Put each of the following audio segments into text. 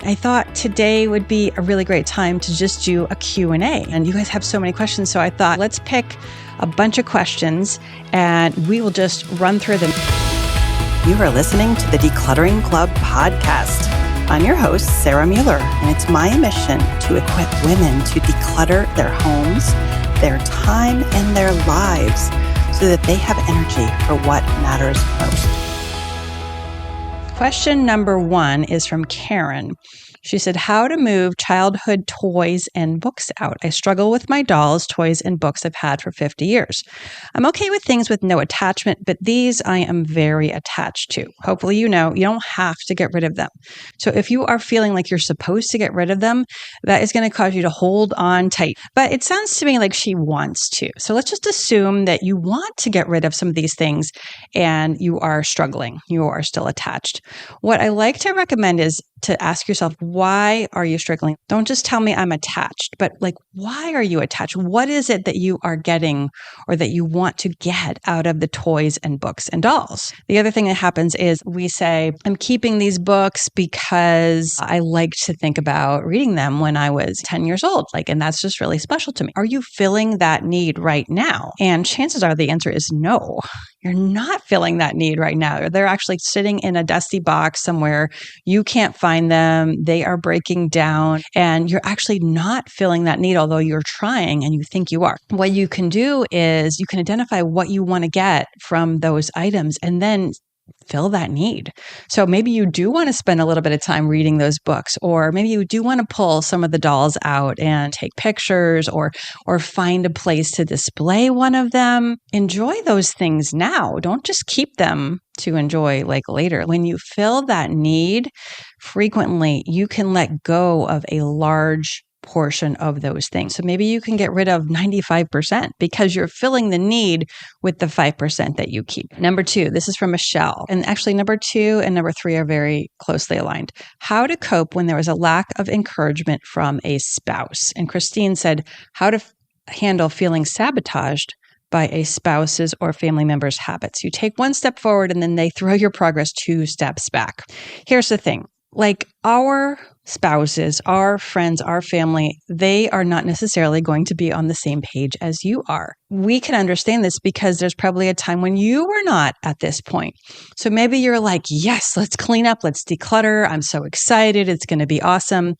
I thought today would be a really great time to just do a Q&A. And you guys have so many questions, so I thought let's pick a bunch of questions and we will just run through them. You are listening to the Decluttering Club podcast. I'm your host, Sarah Mueller, and it's my mission to equip women to declutter their homes, their time, and their lives so that they have energy for what matters most. Question number 1 is from Karen. She said, how to move childhood toys and books out. I struggle with my dolls, toys, and books I've had for 50 years. I'm okay with things with no attachment, but these I am very attached to. Hopefully, you know, you don't have to get rid of them. So if you are feeling like you're supposed to get rid of them, that is going to cause you to hold on tight. But it sounds to me like she wants to. So let's just assume that you want to get rid of some of these things and you are struggling. You are still attached. What I like to recommend is to ask yourself, why are you struggling? Don't just tell me I'm attached, but like, why are you attached? What is it that you are getting or that you want to get out of the toys and books and dolls? The other thing that happens is we say, I'm keeping these books because I liked to think about reading them when I was 10 years old. And that's just really special to me. Are you filling that need right now? And chances are the answer is no. You're not filling that need right now. They're actually sitting in a dusty box somewhere. You can't find them. They are breaking down and you're actually not filling that need, although you're trying and you think you are. What you can do is you can identify what you want to get from those items and then fill that need. So maybe you do want to spend a little bit of time reading those books, or maybe you do want to pull some of the dolls out and take pictures or find a place to display one of them. Enjoy those things now. Don't just keep them to enjoy later. When you fill that need, frequently you can let go of a large portion of those things. So maybe you can get rid of 95% because you're filling the need with the 5% that you keep. Number 2, this is from Michelle. And actually number 2 and number 3 are very closely aligned. How to cope when there is a lack of encouragement from a spouse. And Christine said, how to handle feeling sabotaged by a spouse's or family member's habits. You take one step forward and then they throw your progress 2 steps back. Here's the thing. Our spouses, our friends, our family, they are not necessarily going to be on the same page as you are. We can understand this because there's probably a time when you were not at this point. So maybe you're like, yes, let's clean up, let's declutter. I'm so excited. It's going to be awesome.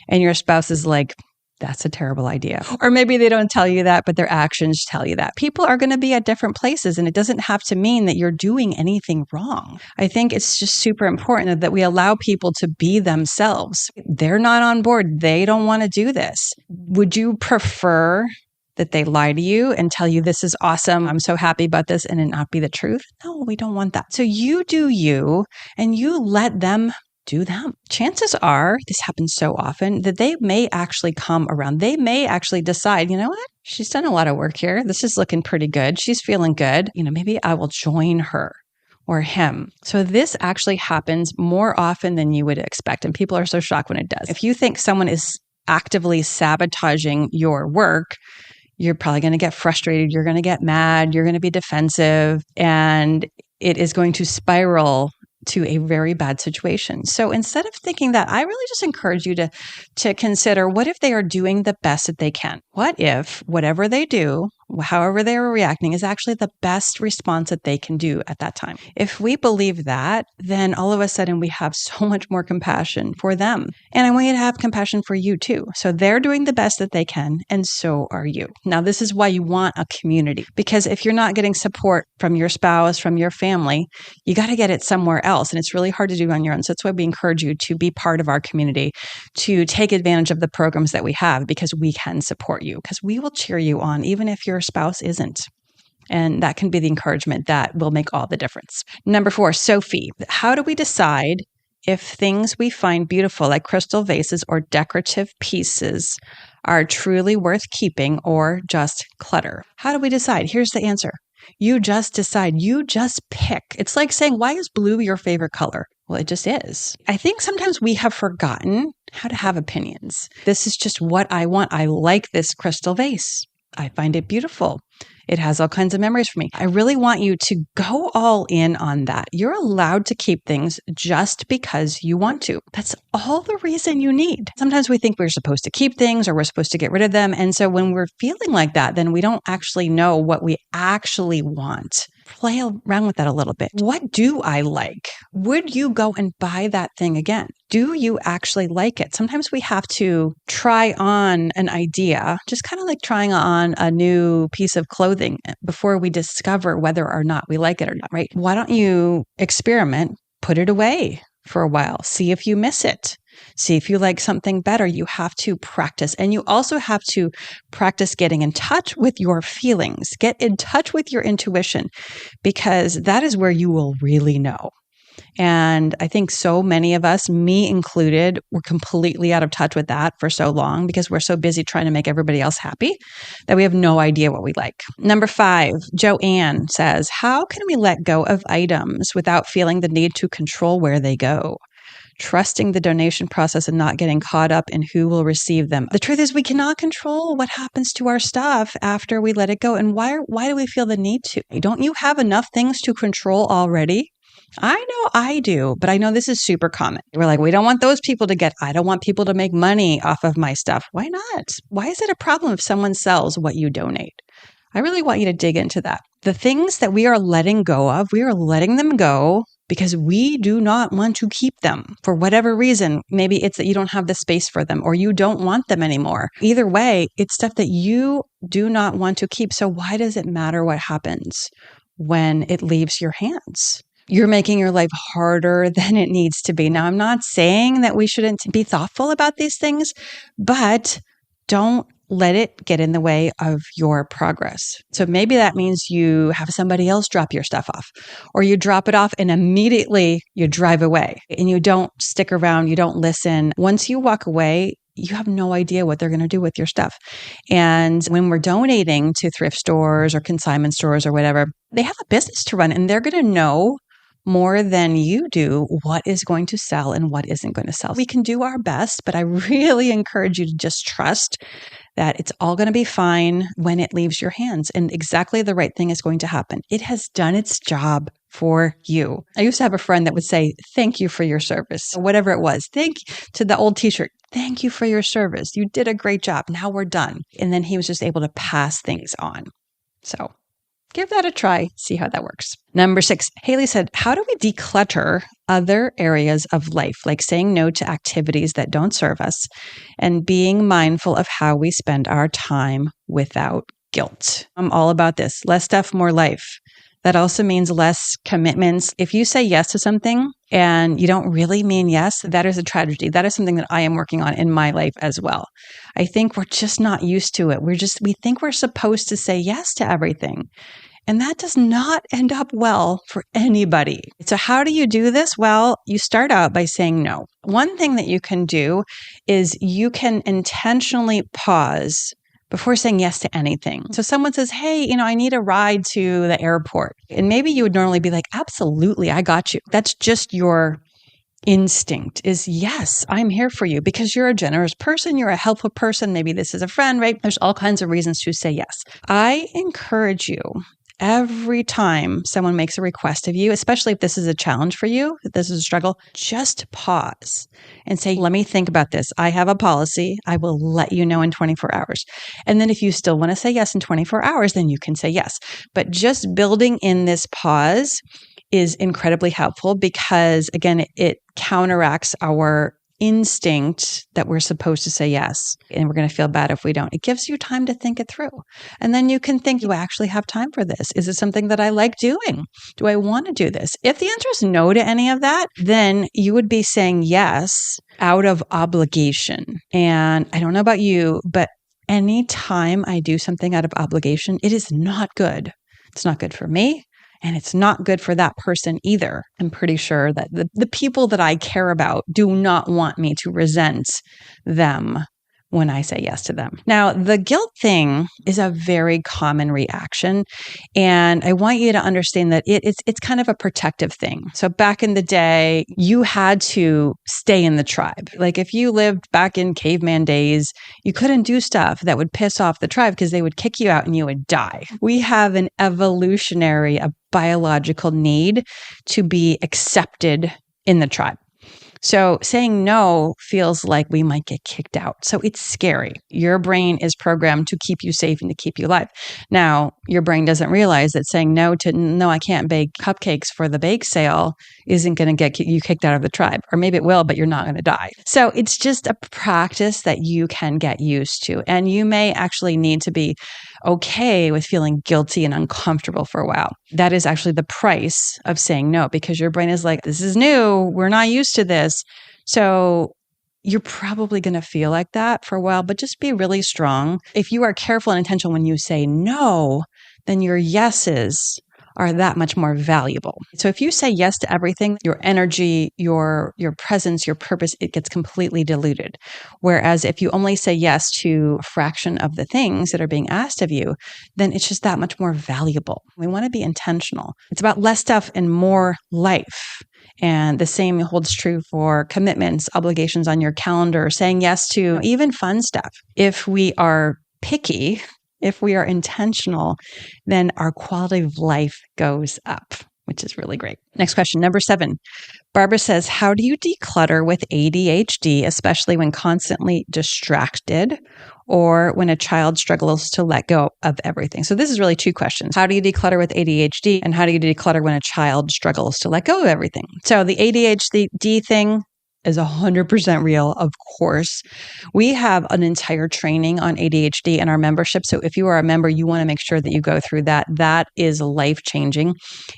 And your spouse is like, that's a terrible idea. Or maybe they don't tell you that, but their actions tell you that. People are going to be at different places, and it doesn't have to mean that you're doing anything wrong. I think it's just super important that we allow people to be themselves. They're not on board. They don't want to do this. Would you prefer that they lie to you and tell you this is awesome, I'm so happy about this, and it not be the truth? No, we don't want that. So you do you, and you let them do them. Chances are, this happens so often, that they may actually come around. They may actually decide, you know what? She's done a lot of work here. This is looking pretty good. She's feeling good. Maybe I will join her or him. So this actually happens more often than you would expect. And people are so shocked when it does. If you think someone is actively sabotaging your work, you're probably going to get frustrated. You're going to get mad. You're going to be defensive. And it is going to spiral to a very bad situation. So instead of thinking that, I really just encourage you to consider, what if they are doing the best that they can? What if whatever they do, however they are reacting, is actually the best response that they can do at that time? If we believe that, then all of a sudden we have so much more compassion for them. And I want you to have compassion for you too. So they're doing the best that they can, and so are you. Now, this is why you want a community, because if you're not getting support from your spouse, from your family, you got to get it somewhere else. And it's really hard to do on your own. So that's why we encourage you to be part of our community, to take advantage of the programs that we have, because we can support you, because we will cheer you on, even if your spouse isn't. And that can be the encouragement that will make all the difference. Number 4, Sophie. How do we decide if things we find beautiful, like crystal vases or decorative pieces, are truly worth keeping or just clutter? How do we decide? Here's the answer. You just decide. You just pick. It's like saying, why is blue your favorite color? Well, it just is. I think sometimes we have forgotten how to have opinions. This is just what I want. I like this crystal vase. I find it beautiful. It has all kinds of memories for me. I really want you to go all in on that. You're allowed to keep things just because you want to. That's all the reason you need. Sometimes we think we're supposed to keep things or we're supposed to get rid of them. And so when we're feeling like that, then we don't actually know what we actually want. Play around with that a little bit. What do I like? Would you go and buy that thing again? Do you actually like it? Sometimes we have to try on an idea, just kind of like trying on a new piece of clothing before we discover whether or not we like it or not, right? Why don't you experiment, put it away for a while, see if you miss it. See if you like something better. You have to practice. And you also have to practice getting in touch with your feelings. Get in touch with your intuition, because that is where you will really know. And I think so many of us, me included, were completely out of touch with that for so long because we're so busy trying to make everybody else happy that we have no idea what we like. Number 5, Joanne says, how can we let go of items without feeling the need to control where they go? Trusting the donation process and not getting caught up in who will receive them. The truth is we cannot control what happens to our stuff after we let it go. And why do we feel the need to? Don't you have enough things to control already? I know I do, but I know this is super common. We're like, we don't want those people to get, I don't want people to make money off of my stuff. Why not? Why is it a problem if someone sells what you donate? I really want you to dig into that. The things that we are letting go of, we are letting them go because we do not want to keep them for whatever reason. Maybe it's that you don't have the space for them or you don't want them anymore. Either way, it's stuff that you do not want to keep. So why does it matter what happens when it leaves your hands? You're making your life harder than it needs to be. Now, I'm not saying that we shouldn't be thoughtful about these things, but don't let it get in the way of your progress. So maybe that means you have somebody else drop your stuff off, or you drop it off and immediately you drive away and you don't stick around, you don't listen. Once you walk away, you have no idea what they're going to do with your stuff. And when we're donating to thrift stores or consignment stores or whatever, they have a business to run and they're going to know more than you do what is going to sell and what isn't going to sell. We can do our best, but I really encourage you to just trust that it's all going to be fine when it leaves your hands and exactly the right thing is going to happen. It has done its job for you. I used to have a friend that would say, thank you for your service, or whatever it was. Thank you to the old t-shirt. Thank you for your service. You did a great job. Now we're done. And then he was just able to pass things on. So give that a try. See how that works. Number 6, Haley said, how do we declutter other areas of life, like saying no to activities that don't serve us and being mindful of how we spend our time without guilt? I'm all about this. Less stuff, more life. That also means less commitments. If you say yes to something and you don't really mean yes, that is a tragedy. That is something that I am working on in my life as well. I think we're just not used to it. We think we're supposed to say yes to everything. And that does not end up well for anybody. So how do you do this? Well, you start out by saying no. One thing that you can do is you can intentionally pause before saying yes to anything. So someone says, hey, I need a ride to the airport. And maybe you would normally be like, absolutely, I got you. That's just your instinct is, yes, I'm here for you because you're a generous person. You're a helpful person. Maybe this is a friend, right? There's all kinds of reasons to say yes. I encourage you every time someone makes a request of you, especially if this is a challenge for you, if this is a struggle, just pause and say, let me think about this. I have a policy. I will let you know in 24 hours. And then if you still want to say yes in 24 hours, then you can say yes. But just building in this pause is incredibly helpful because, again, it counteracts our instinct that we're supposed to say yes, and we're going to feel bad if we don't. It gives you time to think it through. And then you can think, do I actually have time for this? Is it something that I like doing? Do I want to do this? If the answer is no to any of that, then you would be saying yes out of obligation. And I don't know about you, but anytime I do something out of obligation, it is not good. It's not good for me. And it's not good for that person either. I'm pretty sure that the people that I care about do not want me to resent them when I say yes to them. Now, the guilt thing is a very common reaction. And I want you to understand that it's kind of a protective thing. So back in the day, you had to stay in the tribe. Like if you lived back in caveman days, you couldn't do stuff that would piss off the tribe because they would kick you out and you would die. We have an evolutionary, a biological need to be accepted in the tribe. So saying no feels like we might get kicked out. So it's scary. Your brain is programmed to keep you safe and to keep you alive. Now, your brain doesn't realize that saying no, I can't bake cupcakes for the bake sale isn't going to get you kicked out of the tribe. Or maybe it will, but you're not going to die. So it's just a practice that you can get used to. And you may actually need to be okay with feeling guilty and uncomfortable for a while. That is actually the price of saying no, because your brain is like, this is new. We're not used to this. So you're probably going to feel like that for a while, but just be really strong. If you are careful and intentional when you say no, then your yeses are that much more valuable. So if you say yes to everything, your energy, your presence, your purpose, it gets completely diluted. Whereas if you only say yes to a fraction of the things that are being asked of you, then it's just that much more valuable. We want to be intentional. It's about less stuff and more life. And the same holds true for commitments, obligations on your calendar, saying yes to even fun stuff. If we are picky, if we are intentional, then our quality of life goes up, which is really great. Next question, number 7. Barbara says, how do you declutter with ADHD, especially when constantly distracted or when a child struggles to let go of everything? So this is really 2 questions. How do you declutter with ADHD, and how do you declutter when a child struggles to let go of everything? So the ADHD thing is 100% real, of course. We have an entire training on ADHD in our membership. So if you are a member, you want to make sure that you go through that. That is life-changing.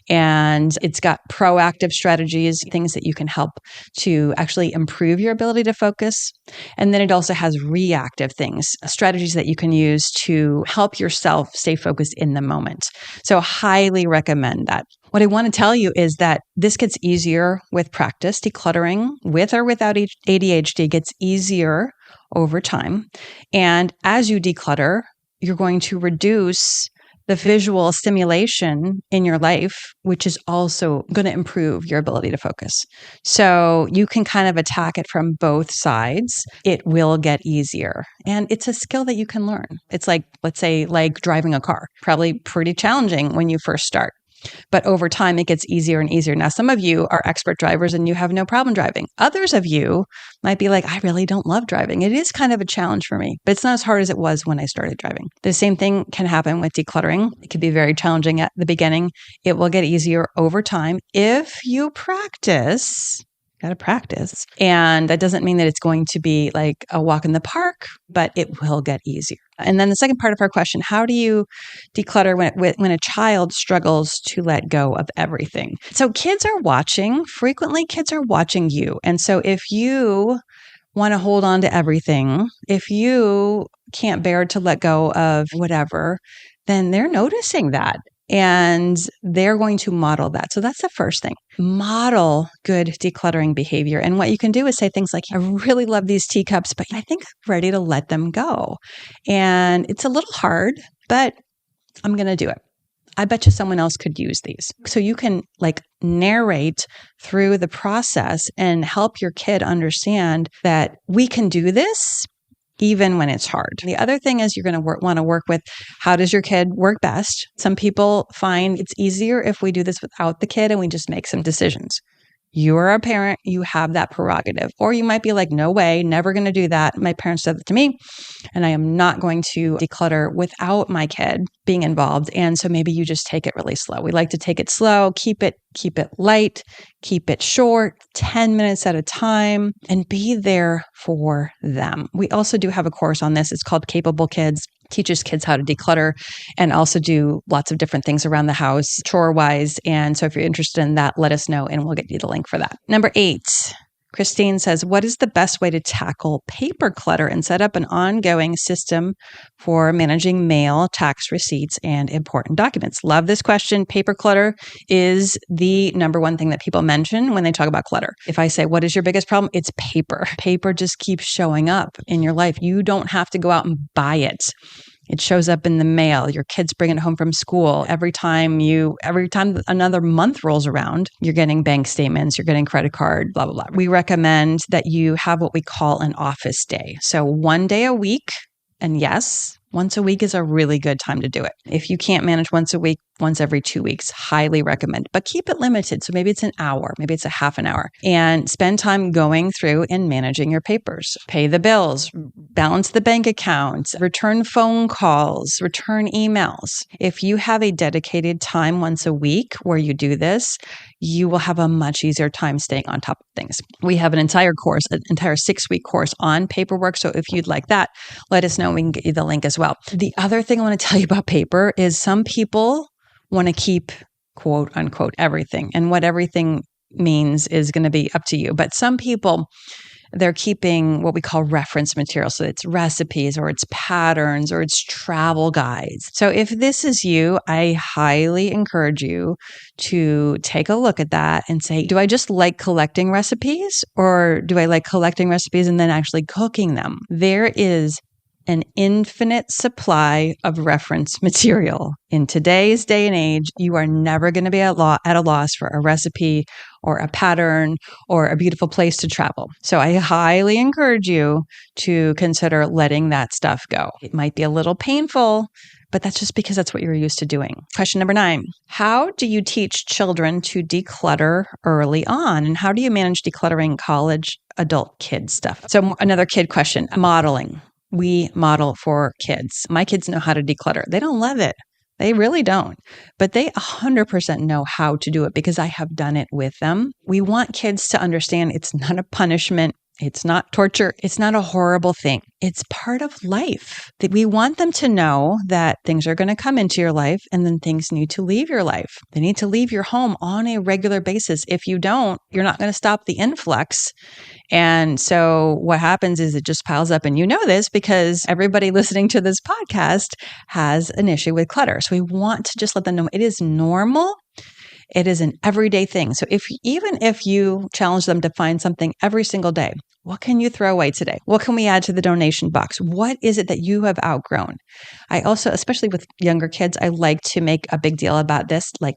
And it's got proactive strategies, things that you can help to actually improve your ability to focus. And then it also has reactive things, strategies that you can use to help yourself stay focused in the moment. So highly recommend that. What I want to tell you is that this gets easier with practice. Decluttering with or without ADHD gets easier over time. And as you declutter, you're going to reduce the visual stimulation in your life, which is also going to improve your ability to focus. So you can kind of attack it from both sides. It will get easier. And it's a skill that you can learn. It's like, let's say, like driving a car, probably pretty challenging when you first start. But over time, it gets easier and easier. Now, some of you are expert drivers and you have no problem driving. Others of you might be like, I really don't love driving. It is kind of a challenge for me, but it's not as hard as it was when I started driving. The same thing can happen with decluttering. It can be very challenging at the beginning. It will get easier over time if you practice. Got to practice. And that doesn't mean that it's going to be like a walk in the park, but it will get easier. And then the second part of our question, how do you declutter when a child struggles to let go of everything? So kids are watching. Frequently, kids are watching you. And so if you want to hold on to everything, if you can't bear to let go of whatever, then they're noticing that. And they're going to model that. So that's the first thing. Model good decluttering behavior. And what you can do is say things like, I really love these teacups, but I think I'm ready to let them go. And it's a little hard, but I'm going to do it. I bet you someone else could use these. So you can like narrate through the process and help your kid understand that we can do this even when it's hard. The other thing is you're going to want to work with, how does your kid work best? Some people find it's easier if we do this without the kid and we just make some decisions. You are a parent, you have that prerogative. Or you might be like, no way, never going to do that. My parents said that to me, and I am not going to declutter without my kid being involved. And so maybe you just take it really slow. We like to take it slow, keep it light, keep it short, 10 minutes at a time, and be there for them. We also do have a course on this. It's called Capable Kids. Teaches kids how to declutter and also do lots of different things around the house, chore-wise. And so if you're interested in that, let us know and we'll get you the link for that. Number 8, Christine says, what is the best way to tackle paper clutter and set up an ongoing system for managing mail, tax receipts, and important documents? Love this question. Paper clutter is the number one thing that people mention when they talk about clutter. If I say, what is your biggest problem? It's paper. Paper just keeps showing up in your life. You don't have to go out and buy it. It shows up in the mail. Your kids bring it home from school. Every time another month rolls around, you're getting bank statements, you're getting credit card, blah, blah, blah. We recommend that you have what we call an office day. So one day a week, and yes, once a week is a really good time to do it. If you can't manage once a week, once every 2 weeks, highly recommend. But keep it limited. So maybe it's an hour, maybe it's a half an hour. And spend time going through and managing your papers. Pay the bills, balance the bank accounts, return phone calls, return emails. If you have a dedicated time once a week where you do this, you will have a much easier time staying on top of things. We have an entire 6-week course on paperwork. So if you'd like that, let us know. We can get you the link as well. The other thing I want to tell you about paper is some people want to keep quote unquote everything. And what everything means is going to be up to you. But some people, they're keeping what we call reference material. So it's recipes or it's patterns or it's travel guides. So if this is you, I highly encourage you to take a look at that and say, do I just like collecting recipes or do I like collecting recipes and then actually cooking them? There is an infinite supply of reference material. In today's day and age, you are never going to be at a loss for a recipe or a pattern or a beautiful place to travel. So I highly encourage you to consider letting that stuff go. It might be a little painful, but that's just because that's what you're used to doing. Question number 9, how do you teach children to declutter early on? And how do you manage decluttering college, adult, kid stuff? So another kid question, modeling. We model for kids. My kids know how to declutter. They don't love it. They really don't. But they 100% know how to do it because I have done it with them. We want kids to understand it's not a punishment. It's not torture. It's not a horrible thing. It's part of life. That we want them to know that things are going to come into your life and then things need to leave your life. They need to leave your home on a regular basis. If you don't, you're not going to stop the influx. And so what happens is it just piles up. And you know this because everybody listening to this podcast has an issue with clutter. So we want to just let them know it is normal. It is an everyday thing. So even if you challenge them to find something every single day, what can you throw away today? What can we add to the donation box? What is it that you have outgrown? I also, especially with younger kids, I like to make a big deal about this. Like,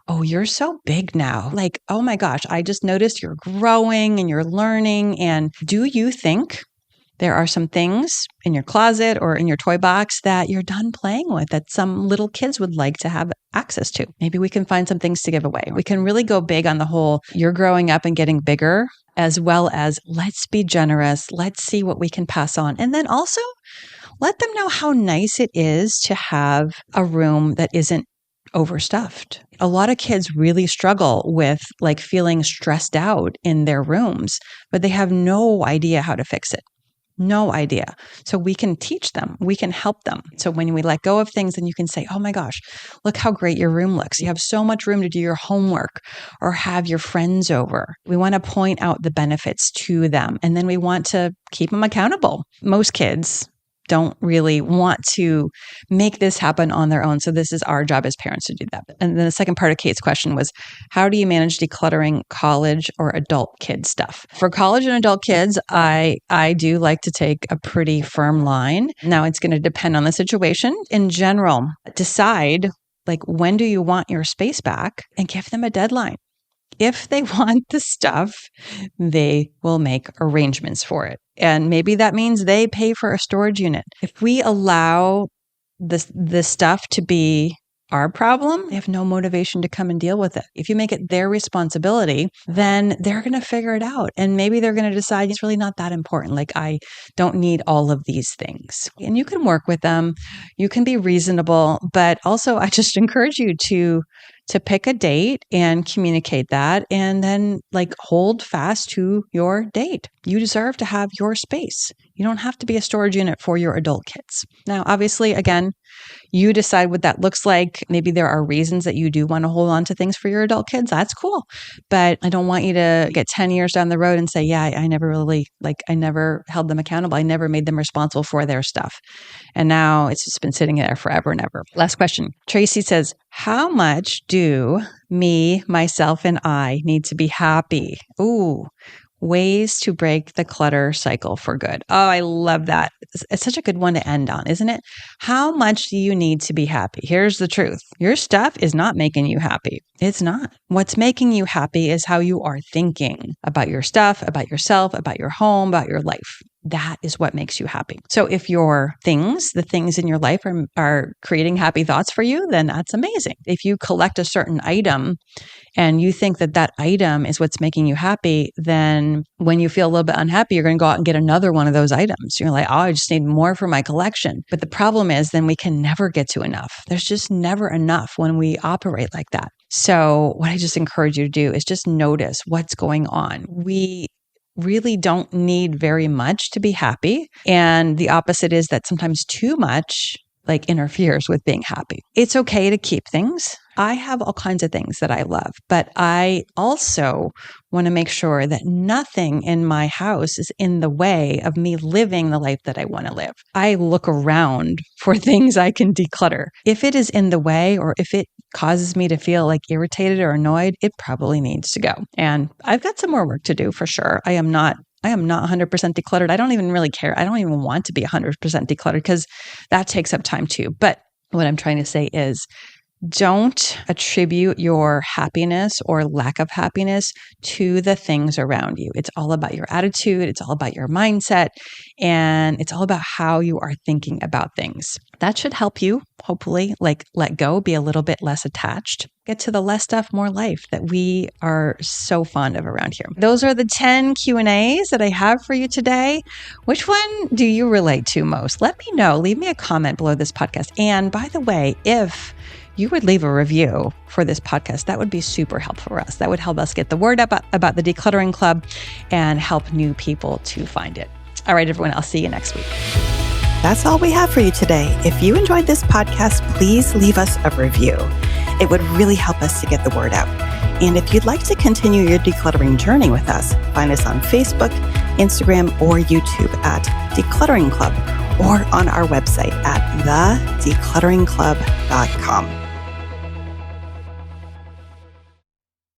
oh, you're so big now. Like, oh my gosh, I just noticed you're growing and you're learning. And do you think there are some things in your closet or in your toy box that you're done playing with that some little kids would like to have access to? Maybe we can find some things to give away. We can really go big on the whole, you're growing up and getting bigger, as well as let's be generous. Let's see what we can pass on. And then also let them know how nice it is to have a room that isn't overstuffed. A lot of kids really struggle with like feeling stressed out in their rooms, but they have no idea how to fix it. No idea. So we can teach them. We can help them. So when we let go of things, then you can say, oh my gosh, look how great your room looks. You have so much room to do your homework or have your friends over. We want to point out the benefits to them. And then we want to keep them accountable. Most kids don't really want to make this happen on their own. So this is our job as parents to do that. And then the second part of Kate's question was, how do you manage decluttering college or adult kid stuff? For college and adult kids, I do like to take a pretty firm line. Now it's going to depend on the situation. In general, decide like when do you want your space back and give them a deadline. If they want the stuff, they will make arrangements for it. And maybe that means they pay for a storage unit. If we allow the stuff to be our problem, they have no motivation to come and deal with it. If you make it their responsibility, then they're going to figure it out. And maybe they're going to decide it's really not that important. Like, I don't need all of these things. And you can work with them. You can be reasonable. But also, I just encourage you to pick a date and communicate that, and then like hold fast to your date. You deserve to have your space. You don't have to be a storage unit for your adult kids. Now, obviously, again, You decide what that looks like. Maybe there are reasons that you do want to hold on to things for your adult kids. That's cool. But I don't want you to get 10 years down the road and say, yeah, I never really, I never held them accountable. I never made them responsible for their stuff. And now it's just been sitting there forever and ever. Last question. Tracy says, how much do me, myself, and I need to be happy? Ooh. Ways to break the clutter cycle for good. Oh, I love that. It's such a good one to end on, isn't it? How much do you need to be happy? Here's the truth. Your stuff is not making you happy. It's not. What's making you happy is how you are thinking about your stuff, about yourself, about your home, about your life. That is what makes you happy. So if the things in your life are creating happy thoughts for you, then that's amazing. If you collect a certain item and you think that item is what's making you happy, then when you feel a little bit unhappy, you're going to go out and get another one of those items. You're like, oh, I just need more for my collection. But the problem is then we can never get to enough. There's just never enough when we operate like that. So what I just encourage you to do is just notice what's going on. We really don't need very much to be happy. And the opposite is that sometimes too much interferes with being happy. It's okay to keep things. I have all kinds of things that I love, but I also want to make sure that nothing in my house is in the way of me living the life that I want to live. I look around for things I can declutter. If it is in the way or if it causes me to feel irritated or annoyed, it probably needs to go. And I've got some more work to do for sure. I am not 100% decluttered. I don't even really care. I don't even want to be 100% decluttered because that takes up time too. But what I'm trying to say is don't attribute your happiness or lack of happiness to the things around you. It's all about your attitude. It's all about your mindset. And it's all about how you are thinking about things. That should help you, hopefully, let go, be a little bit less attached, get to the less stuff, more life that we are so fond of around here. Those are the 10 Q&As that I have for you today. Which one do you relate to most? Let me know. Leave me a comment below this podcast. And by the way, if you would leave a review for this podcast, that would be super helpful for us. That would help us get the word up about the Decluttering Club and help new people to find it. All right, everyone, I'll see you next week. That's all we have for you today. If you enjoyed this podcast, please leave us a review. It would really help us to get the word out. And if you'd like to continue your decluttering journey with us, find us on Facebook, Instagram, or YouTube at Decluttering Club or on our website at thedeclutteringclub.com.